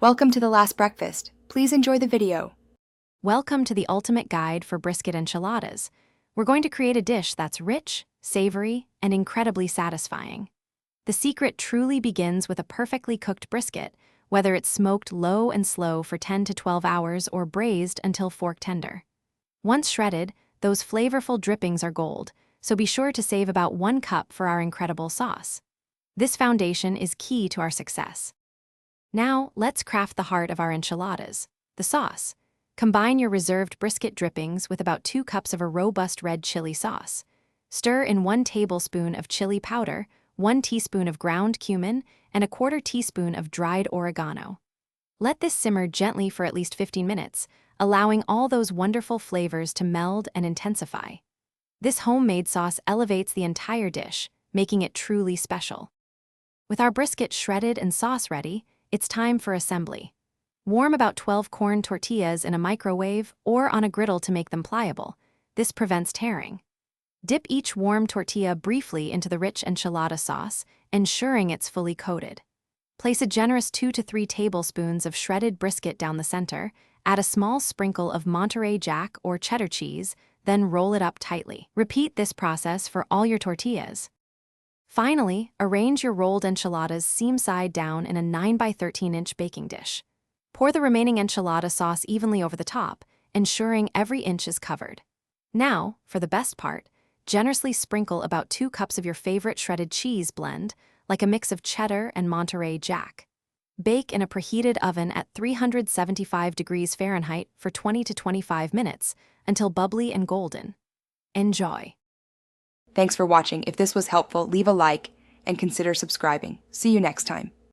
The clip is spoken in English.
Welcome to the last breakfast. Please enjoy the video. Welcome to the ultimate guide for brisket enchiladas. We're going to create a dish that's rich, savory, and incredibly satisfying. The secret truly begins with a perfectly cooked brisket, whether it's smoked low and slow for 10 to 12 hours or braised until fork tender. Once shredded, those flavorful drippings are gold, so be sure to save about 1 cup for our incredible sauce. This foundation is key to our success. Now, let's craft the heart of our enchiladas, the sauce. Combine your reserved brisket drippings with about 2 cups of a robust red chili sauce. Stir in 1 tablespoon of chili powder, 1 teaspoon of ground cumin, and 1/4 teaspoon of dried oregano. Let this simmer gently for at least 15 minutes, allowing all those wonderful flavors to meld and intensify. This homemade sauce elevates the entire dish, making it truly special. With our brisket shredded and sauce ready, it's time for assembly. Warm about 12 corn tortillas in a microwave or on a griddle to make them pliable. This prevents tearing. Dip each warm tortilla briefly into the rich enchilada sauce, ensuring it's fully coated. Place a generous 2 to 3 tablespoons of shredded brisket down the center, add a small sprinkle of Monterey Jack or cheddar cheese, then roll it up tightly. Repeat this process for all your tortillas. Finally, arrange your rolled enchiladas seam-side down in a 9 by 13-inch baking dish. Pour the remaining enchilada sauce evenly over the top, ensuring every inch is covered. Now, for the best part, generously sprinkle about 2 cups of your favorite shredded cheese blend, like a mix of cheddar and Monterey Jack. Bake in a preheated oven at 375 degrees Fahrenheit for 20 to 25 minutes until bubbly and golden. Enjoy! Thanks for watching. If this was helpful, leave a like and consider subscribing. See you next time.